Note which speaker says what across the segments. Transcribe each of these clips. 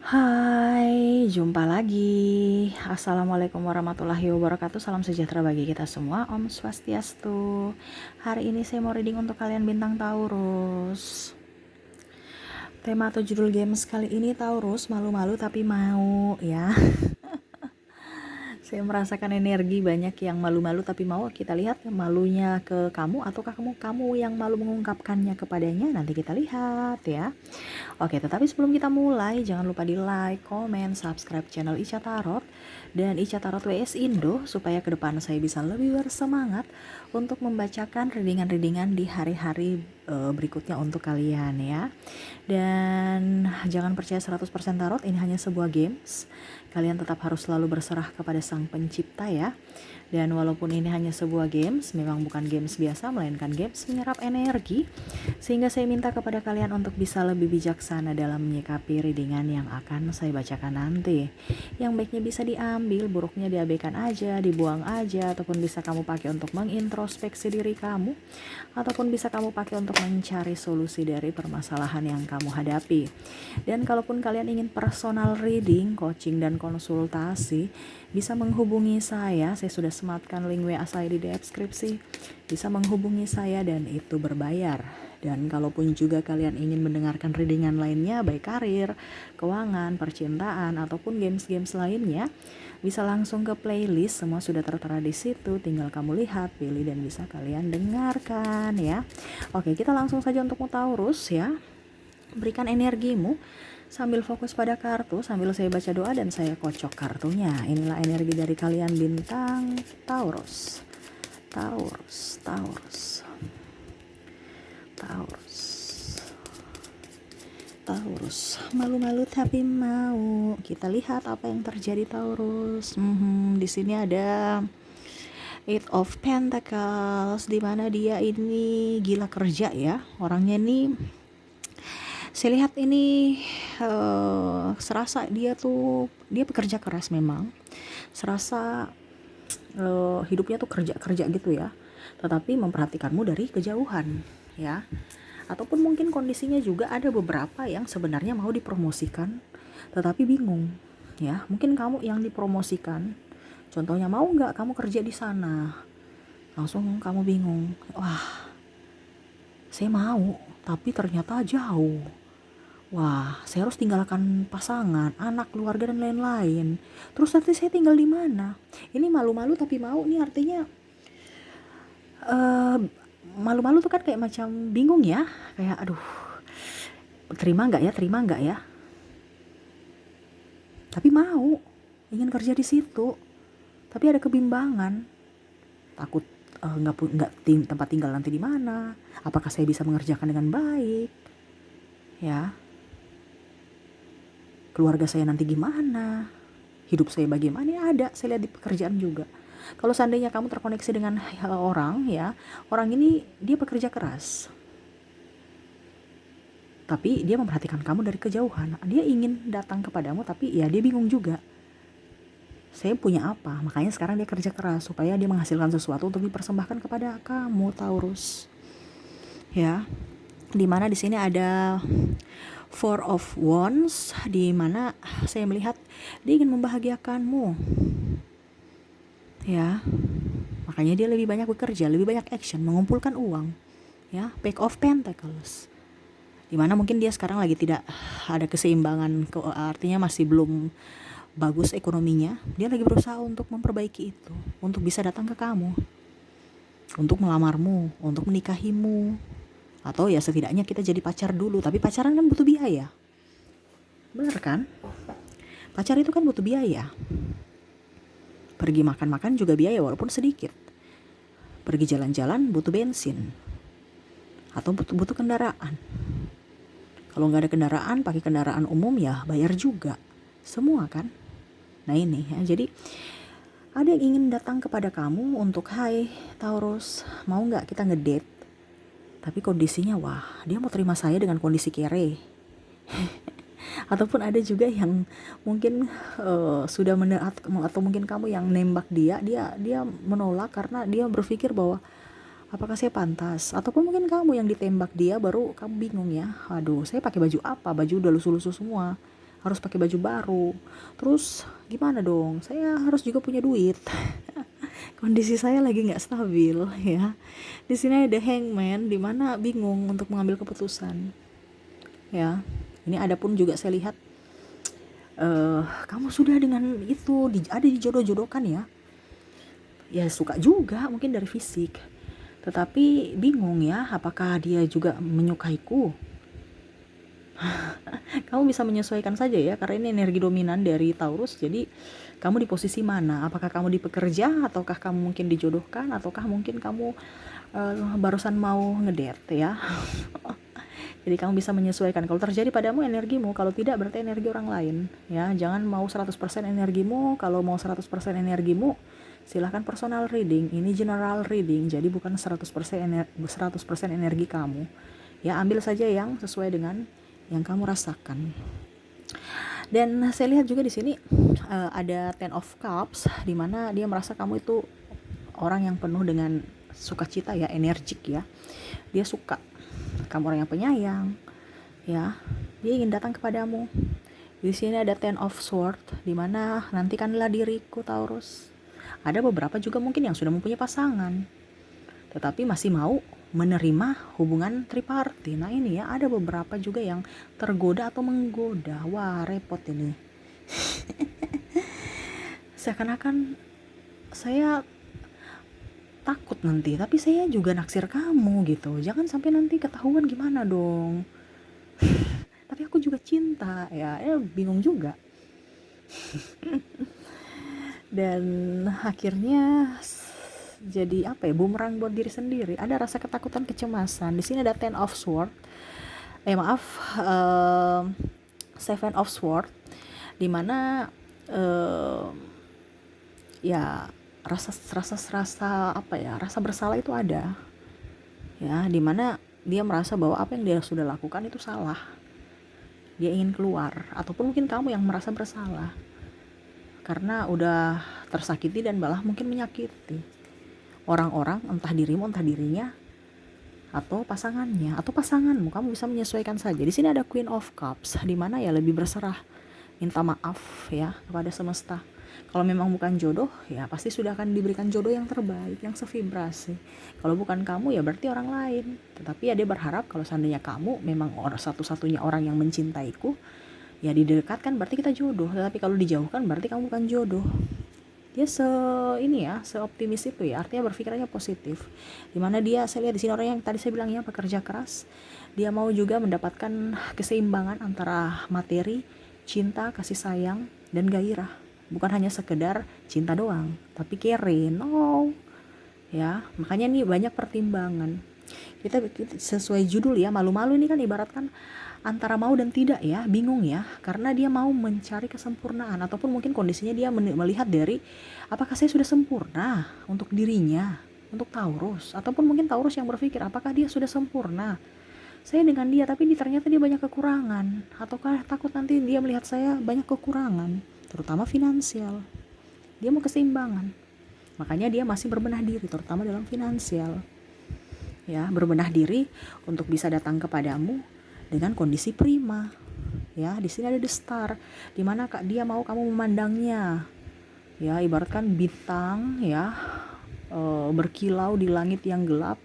Speaker 1: Hai, jumpa lagi. Assalamualaikum warahmatullahi wabarakatuh. Salam sejahtera bagi kita semua. Om Swastiastu. Hari ini saya mau reading untuk kalian bintang Taurus. Tema atau judul games kali ini Taurus, malu-malu tapi mau ya. Saya merasakan energi banyak yang malu-malu tapi mau. Kita lihat malunya ke kamu ataukah kamu yang malu mengungkapkannya kepadanya. Nanti kita lihat ya. Oke, tetapi sebelum kita mulai, jangan lupa di like, komen, subscribe channel Ica Tarot dan Ica Tarot WS Indo supaya ke depan saya bisa lebih bersemangat untuk membacakan readingan-readingan di hari-hari berikutnya untuk kalian ya. Dan jangan percaya 100% tarot, ini hanya sebuah games. Kalian tetap harus selalu berserah kepada Sang Pencipta ya. Dan walaupun ini hanya sebuah games, memang bukan games biasa, melainkan games menyerap energi. Sehingga saya minta kepada kalian untuk bisa lebih bijaksana dalam menyikapi readingan yang akan saya bacakan nanti. Yang baiknya bisa diambil, buruknya diabaikan aja, dibuang aja, ataupun bisa kamu pakai untuk mengintrospeksi diri kamu, ataupun bisa kamu pakai untuk mencari solusi dari permasalahan yang kamu hadapi. Dan kalaupun kalian ingin personal reading, coaching, dan konsultasi, bisa menghubungi saya sudah sematkan link WA saya di deskripsi. Bisa menghubungi saya dan itu berbayar. Dan kalaupun juga kalian ingin mendengarkan readingan lainnya, baik karir, keuangan, percintaan, ataupun games-games lainnya, bisa langsung ke playlist, semua sudah tertera di situ, tinggal kamu lihat, pilih, dan bisa kalian dengarkan ya. Oke, kita langsung saja untuk Taurus ya. Berikan energimu sambil fokus pada kartu, sambil saya baca doa dan saya kocok kartunya. Inilah energi dari kalian bintang Taurus. Taurus, Taurus, Taurus, Taurus. Malu-malu tapi mau. Kita lihat apa yang terjadi Taurus. Di sini ada Eight of Pentacles, di mana dia ini gila kerja ya. Orangnya ini saya lihat ini serasa dia bekerja keras memang. Serasa hidupnya tuh kerja gitu ya. Tetapi memperhatikanmu dari kejauhan ya. Ataupun mungkin kondisinya juga ada beberapa yang sebenarnya mau dipromosikan tetapi bingung ya. Mungkin kamu yang dipromosikan. Contohnya, mau nggak kamu kerja di sana? Langsung kamu bingung. Wah, saya mau, tapi ternyata jauh. Wah, saya harus tinggalkan pasangan, anak, keluarga, dan lain-lain. Terus nanti saya tinggal di mana? Ini malu-malu tapi mau nih artinya malu-malu tuh kan kayak macam bingung ya. Kayak aduh, terima nggak ya? Tapi mau, ingin kerja di situ. Tapi ada kebimbangan. Takut nggak tempat tinggal nanti di mana? Apakah saya bisa mengerjakan dengan baik? Ya. Keluarga saya nanti gimana, hidup saya bagaimana, ya ada, saya lihat di pekerjaan juga. Kalau seandainya kamu terkoneksi dengan orang ya, orang ini dia bekerja keras, tapi dia memperhatikan kamu dari kejauhan. Dia ingin datang kepadamu tapi ya dia bingung juga, saya punya apa. Makanya sekarang dia kerja keras supaya dia menghasilkan sesuatu untuk dipersembahkan kepada kamu Taurus ya. Dimana di sini ada Four of Wands, di mana saya melihat dia ingin membahagiakanmu ya. Makanya dia lebih banyak bekerja, lebih banyak action, mengumpulkan uang ya. Page of Pentacles, dimana mungkin dia sekarang lagi tidak ada keseimbangan, artinya masih belum bagus ekonominya. Dia lagi berusaha untuk memperbaiki itu, untuk bisa datang ke kamu, untuk melamarmu, untuk menikahimu. Atau ya setidaknya kita jadi pacar dulu. Tapi pacaran kan butuh biaya, bener kan? Pacar itu kan butuh biaya. Pergi makan-makan juga biaya walaupun sedikit. Pergi jalan-jalan butuh bensin. Atau butuh kendaraan. Kalau gak ada kendaraan, pakai kendaraan umum ya bayar juga. Semua kan. Nah ini ya, jadi ada yang ingin datang kepada kamu untuk, hai Taurus, mau gak kita ngedate? Tapi kondisinya, wah, dia mau terima saya dengan kondisi kere. Ataupun ada juga yang mungkin sudah atau mungkin kamu yang nembak dia menolak karena dia berpikir bahwa apakah saya pantas. Ataupun mungkin kamu yang ditembak dia baru kamu bingung ya, aduh saya pakai baju apa, baju udah lusuh-lusuh semua, harus pakai baju baru. Terus gimana dong? Saya harus juga punya duit. Kondisi saya lagi nggak stabil ya. Di sini ada hangman di mana bingung untuk mengambil keputusan. Ya, ini ada pun juga saya lihat kamu sudah dengan itu ada dijodoh-jodohkan ya. Ya suka juga mungkin dari fisik, tetapi bingung ya apakah dia juga menyukaiku. Kamu bisa menyesuaikan saja ya, karena ini energi dominan dari Taurus. Jadi kamu di posisi mana? Apakah kamu di pekerja, ataukah kamu mungkin dijodohkan, ataukah mungkin kamu barusan mau ngedate ya. Jadi kamu bisa menyesuaikan kalau terjadi padamu energimu, kalau tidak berarti energi orang lain ya. Jangan mau 100% energimu. Kalau mau 100% energimu, silahkan personal reading. Ini general reading, jadi bukan 100% energi kamu ya. Ambil saja yang sesuai dengan yang kamu rasakan. Dan saya lihat juga di sini ada Ten of Cups, di mana dia merasa kamu itu orang yang penuh dengan sukacita ya, energik ya. Dia suka kamu orang yang penyayang ya. Dia ingin datang kepadamu. Di sini ada Ten of Swords, di mana nantikanlah diriku Taurus. Ada beberapa juga mungkin yang sudah mempunyai pasangan, tetapi masih mau menerima hubungan triparti. Nah ini ya, ada beberapa juga yang tergoda atau menggoda. Wah repot ini. Seakan-akan saya takut nanti, tapi saya juga naksir kamu gitu. Jangan sampai nanti ketahuan, gimana dong. Tapi aku juga cinta ya, bingung juga. Dan akhirnya jadi apa ya, bumerang buat diri sendiri. Ada rasa ketakutan, kecemasan. Di sini ada Ten of Swords. Seven of Swords, di mana ya rasa apa ya, rasa bersalah itu ada ya, di mana dia merasa bahwa apa yang dia sudah lakukan itu salah. Dia ingin keluar, ataupun mungkin kamu yang merasa bersalah karena udah tersakiti dan malah mungkin menyakiti orang-orang, entah dirimu, entah dirinya, atau pasangannya, atau pasanganmu. Kamu bisa menyesuaikan saja. Di sini ada Queen of Cups, di mana ya lebih berserah, minta maaf ya kepada semesta. Kalau memang bukan jodoh, ya pasti sudah akan diberikan jodoh yang terbaik, yang sevibrasi. Kalau bukan kamu, ya berarti orang lain. Tetapi ya dia berharap kalau seandainya kamu memang satu-satunya orang yang mencintaiku, ya didekatkan berarti kita jodoh. Tetapi kalau dijauhkan berarti kamu bukan jodoh. Dia seoptimis itu ya, artinya berpikirannya positif. Dimana dia, saya lihat di sini orang yang tadi saya bilang ya, pekerja keras. Dia mau juga mendapatkan keseimbangan antara materi, cinta, kasih sayang, dan gairah. Bukan hanya sekedar cinta doang, tapi care, no ya. Makanya nih banyak pertimbangan. Kita sesuai judul ya, malu-malu ini kan ibaratkan antara mau dan tidak ya, bingung ya, karena dia mau mencari kesempurnaan, ataupun mungkin kondisinya dia melihat dari apakah saya sudah sempurna untuk dirinya, untuk Taurus, ataupun mungkin Taurus yang berpikir apakah dia sudah sempurna saya dengan dia, tapi ternyata dia banyak kekurangan, ataukah takut nanti dia melihat saya banyak kekurangan, terutama finansial. Dia mau keseimbangan, makanya dia masih berbenah diri, terutama dalam finansial ya, berbenah diri untuk bisa datang kepadamu dengan kondisi prima ya. Di sini ada The Star, di mana dia mau kamu memandangnya ya, ibaratkan bintang ya, berkilau di langit yang gelap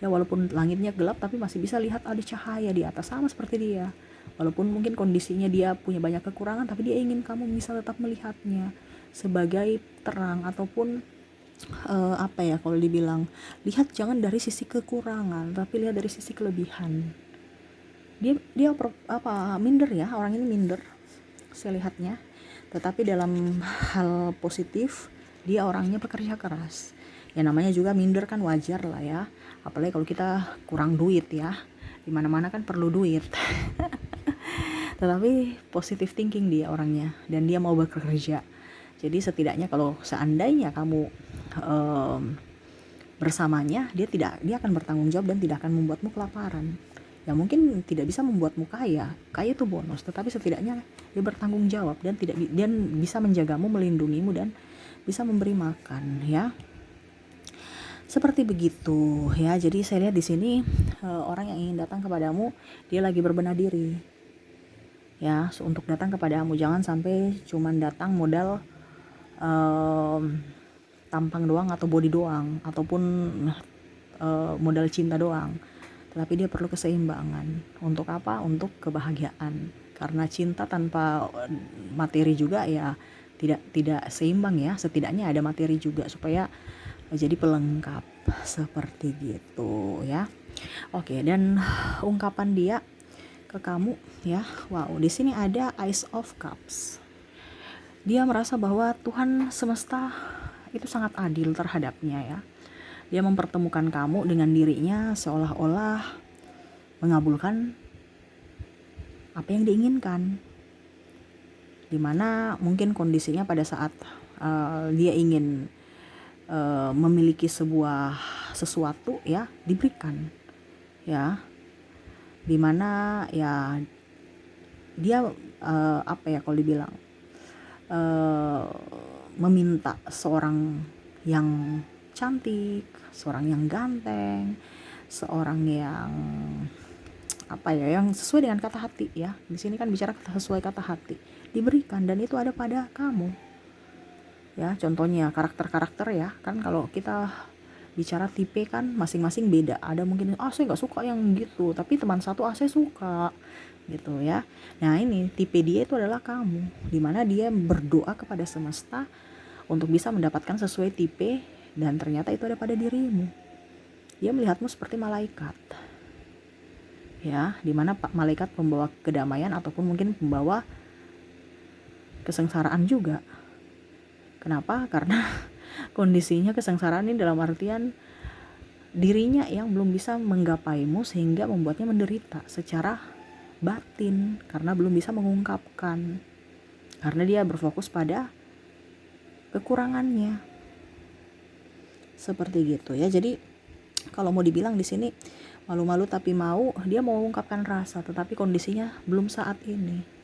Speaker 1: ya. Walaupun langitnya gelap, tapi masih bisa lihat ada cahaya di atas, sama seperti dia. Walaupun mungkin kondisinya dia punya banyak kekurangan, tapi dia ingin kamu bisa tetap melihatnya sebagai terang, ataupun apa ya, kalau dibilang, lihat jangan dari sisi kekurangan, tapi lihat dari sisi kelebihan. Dia minder ya, orang ini minder saya lihatnya, tetapi dalam hal positif dia orangnya pekerja keras ya. Namanya juga minder kan, wajar lah ya, apalagi kalau kita kurang duit ya, dimana-mana kan perlu duit. Tetapi positive thinking dia orangnya, dan dia mau bekerja. Jadi setidaknya kalau seandainya kamu bersamanya, dia akan bertanggung jawab dan tidak akan membuatmu kelaparan. Ya mungkin tidak bisa membuatmu kaya itu bonus, tetapi setidaknya dia bertanggung jawab dan bisa menjagamu, melindungimu, dan bisa memberi makan ya. Seperti begitu ya. Jadi saya lihat di sini orang yang ingin datang kepadamu, dia lagi berbenah diri. ya, untuk datang kepadamu. Jangan sampai cuman datang modal tampang doang atau body doang, ataupun modal cinta doang. Tetapi dia perlu keseimbangan. Untuk apa? Untuk kebahagiaan. Karena cinta tanpa materi juga ya tidak seimbang ya. Setidaknya ada materi juga supaya jadi pelengkap, seperti gitu ya. Oke, dan ungkapan dia ke kamu ya. Wow, di sini ada Ace of Cups. Dia merasa bahwa Tuhan semesta itu sangat adil terhadapnya ya. Dia mempertemukan kamu dengan dirinya seolah-olah mengabulkan apa yang diinginkan. Dimana mungkin kondisinya pada saat dia ingin memiliki sesuatu ya, diberikan ya. Dimana ya dia apa ya kalau dibilang meminta seorang yang cantik, seorang yang ganteng, seorang yang apa ya, yang sesuai dengan kata hati ya. Di sini kan bicara sesuai kata hati, diberikan, dan itu ada pada kamu. Ya, contohnya karakter-karakter ya. Kan kalau kita bicara tipe kan masing-masing beda. Ada mungkin saya nggak suka yang gitu, tapi teman satu saya suka gitu ya. Nah, ini tipe dia itu adalah kamu, dimana dia berdoa kepada semesta untuk bisa mendapatkan sesuai tipe, dan ternyata itu ada pada dirimu. Dia melihatmu seperti malaikat ya, dimana malaikat pembawa kedamaian ataupun mungkin pembawa kesengsaraan juga. Kenapa? Karena kondisinya kesengsaraan ini dalam artian dirinya yang belum bisa menggapaimu sehingga membuatnya menderita secara batin karena belum bisa mengungkapkan, karena dia berfokus pada kekurangannya, seperti gitu ya. Jadi kalau mau dibilang di sini malu-malu tapi mau, dia mau mengungkapkan rasa tetapi kondisinya belum saat ini.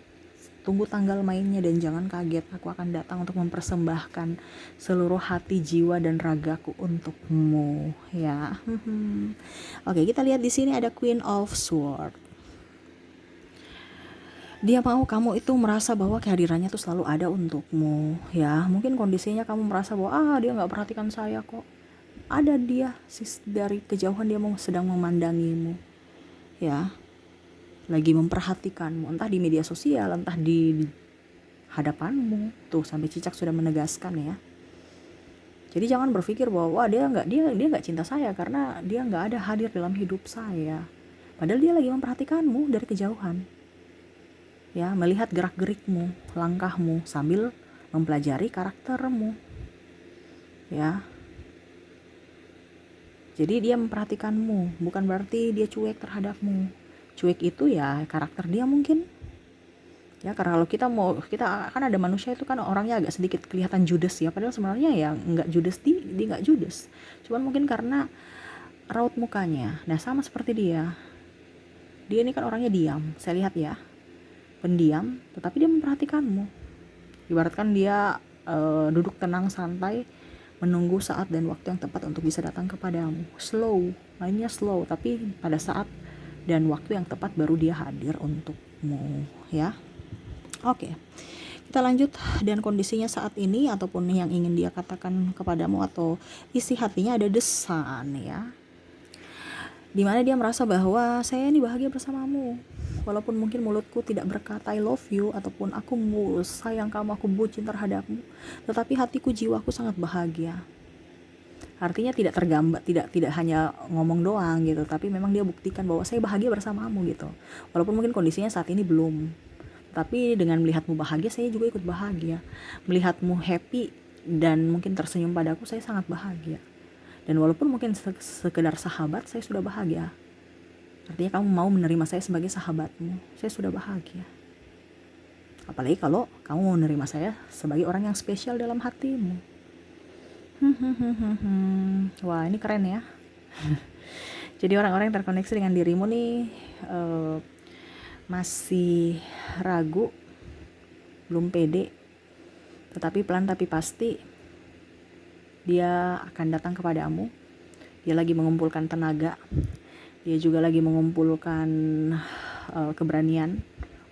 Speaker 1: Tunggu tanggal mainnya dan jangan kaget, aku akan datang untuk mempersembahkan seluruh hati, jiwa dan ragaku untukmu ya. Oke, kita lihat di sini ada Queen of Swords. Dia mau kamu itu merasa bahwa kehadirannya tuh selalu ada untukmu ya. Mungkin kondisinya kamu merasa bahwa dia nggak perhatikan saya kok. Ada dia dari kejauhan, dia sedang memandangimu ya, lagi memperhatikanmu, entah di media sosial, entah di hadapanmu. Tuh sampai cicak sudah menegaskan ya. Jadi jangan berpikir bahwa dia nggak cinta saya karena dia nggak ada hadir dalam hidup saya. Padahal dia lagi memperhatikanmu dari kejauhan ya, melihat gerak-gerikmu, langkahmu, sambil mempelajari karaktermu ya. Jadi dia memperhatikanmu, bukan berarti dia cuek terhadapmu. Cuek itu ya karakter dia mungkin. Ya, karena kalau kita kan ada manusia itu kan orangnya agak sedikit kelihatan judes ya, padahal sebenarnya ya nggak judes, dia nggak judes. Cuman mungkin karena raut mukanya. Nah, sama seperti dia. Dia ini kan orangnya diam, saya lihat ya. Pendiam, tetapi dia memperhatikanmu. Ibaratkan dia duduk tenang santai menunggu saat dan waktu yang tepat untuk bisa datang kepadamu. Slow, mainnya slow, tapi pada saat dan waktu yang tepat baru dia hadir untukmu ya. Oke, kita lanjut. Dan kondisinya saat ini ataupun yang ingin dia katakan kepadamu atau isi hatinya ada The Sun ya, dimana dia merasa bahwa saya ini bahagia bersamamu. Walaupun mungkin mulutku tidak berkata I love you ataupun aku sayang kamu, aku bucin terhadapmu, tetapi hatiku, jiwaku sangat bahagia. Artinya tidak tergambar, tidak hanya ngomong doang gitu, tapi memang dia buktikan bahwa saya bahagia bersamamu gitu. Walaupun mungkin kondisinya saat ini belum, tapi dengan melihatmu bahagia saya juga ikut bahagia. Melihatmu happy dan mungkin tersenyum padaku, saya sangat bahagia. Dan walaupun mungkin sekedar sahabat, saya sudah bahagia. Artinya kamu mau menerima saya sebagai sahabatmu, saya sudah bahagia. Apalagi kalau kamu mau menerima saya sebagai orang yang spesial dalam hatimu. Wah, ini keren ya. Jadi orang-orang yang terkoneksi dengan dirimu nih masih ragu, belum pede, tetapi pelan tapi pasti dia akan datang kepadamu. Dia lagi mengumpulkan tenaga, dia juga lagi mengumpulkan keberanian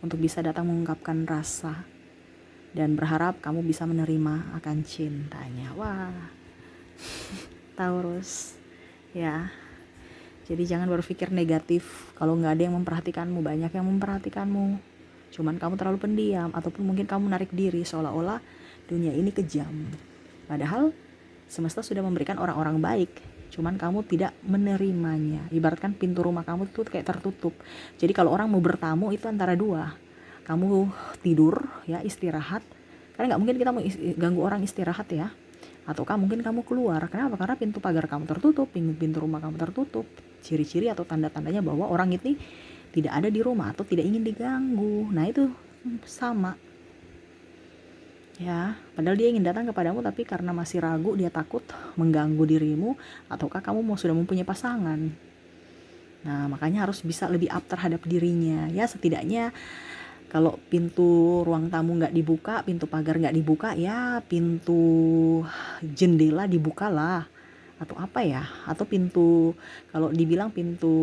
Speaker 1: untuk bisa datang mengungkapkan rasa dan berharap kamu bisa menerima akan cintanya. Wah, Taurus ya. Jadi jangan berpikir negatif kalau nggak ada yang memperhatikanmu. Banyak yang memperhatikanmu, cuman kamu terlalu pendiam, ataupun mungkin kamu menarik diri seolah-olah dunia ini kejam. Padahal semesta sudah memberikan orang-orang baik, cuman kamu tidak menerimanya. Ibaratkan pintu rumah kamu tuh kayak tertutup. Jadi kalau orang mau bertamu itu antara dua, kamu tidur ya, istirahat, karena nggak mungkin kita mau ganggu orang istirahat ya, ataukah mungkin kamu keluar. Kenapa? Karena pintu pagar kamu tertutup, pintu rumah kamu tertutup. Ciri-ciri atau tanda-tandanya bahwa orang ini tidak ada di rumah atau tidak ingin diganggu. Nah itu sama ya, padahal dia ingin datang kepadamu, tapi karena masih ragu, dia takut mengganggu dirimu, ataukah kamu sudah mempunyai pasangan. Nah makanya harus bisa lebih up terhadap dirinya ya. Setidaknya kalau pintu ruang tamu nggak dibuka, pintu pagar nggak dibuka, ya pintu jendela dibukalah, atau apa ya, atau pintu, kalau dibilang pintu,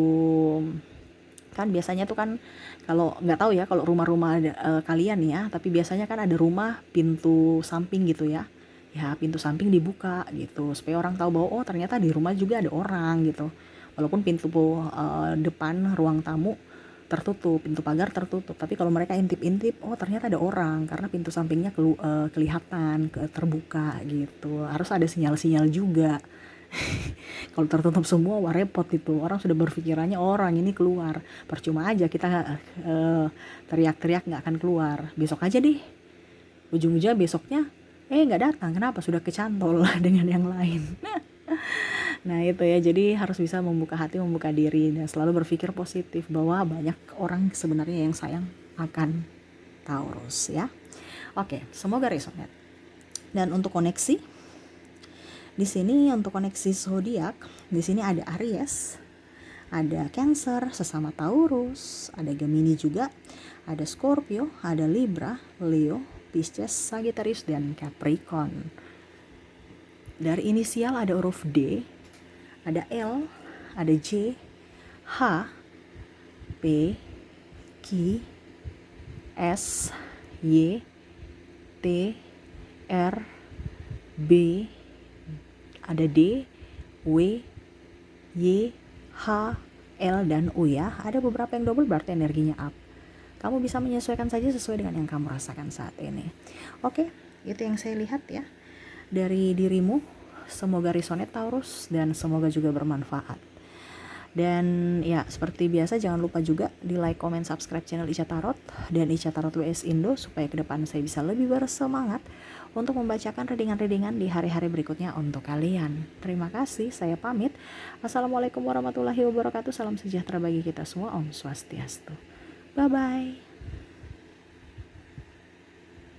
Speaker 1: kan biasanya tuh kan, kalau nggak tahu ya kalau rumah-rumah kalian ya, tapi biasanya kan ada rumah pintu samping gitu ya, ya pintu samping dibuka gitu supaya orang tahu bahwa oh ternyata di rumah juga ada orang gitu, walaupun pintu depan ruang tamu tertutup, pintu pagar tertutup, tapi kalau mereka intip-intip, oh ternyata ada orang karena pintu sampingnya kelihatan terbuka gitu. Harus ada sinyal-sinyal juga. Kalau tertutup semua, wah repot itu. Orang sudah berpikirannya orang ini keluar. Percuma aja kita teriak-teriak nggak akan keluar. Besok aja deh. Ujung-ujungnya besoknya nggak datang. Kenapa? Sudah kecantol dengan yang lain. Nah itu ya, jadi harus bisa membuka hati, membuka diri, dan selalu berpikir positif bahwa banyak orang sebenarnya yang sayang akan Taurus ya. Oke, semoga resonate. Dan untuk koneksi, di sini untuk koneksi zodiak, di sini ada Aries, ada Cancer sesama Taurus, ada Gemini juga, ada Scorpio, ada Libra, Leo, Pisces, Sagittarius, dan Capricorn. Dari inisial ada huruf D, ada L, ada J, H, P, Q, S, Y, T, R, B, ada D, W, Y, H, L, dan U ya. Ada beberapa yang double berarti energinya up. Kamu bisa menyesuaikan saja sesuai dengan yang kamu rasakan saat ini. Oke, itu yang saya lihat ya dari dirimu. Semoga resonate Taurus dan semoga juga bermanfaat. Dan ya seperti biasa jangan lupa juga di like, comment, subscribe channel Ica Tarot dan Ica Tarot WS Indo supaya ke depan saya bisa lebih bersemangat untuk membacakan readingan-readingan di hari-hari berikutnya untuk kalian. Terima kasih, saya pamit. Assalamualaikum warahmatullahi wabarakatuh. Salam sejahtera bagi kita semua. Om Swastiastu. Bye bye.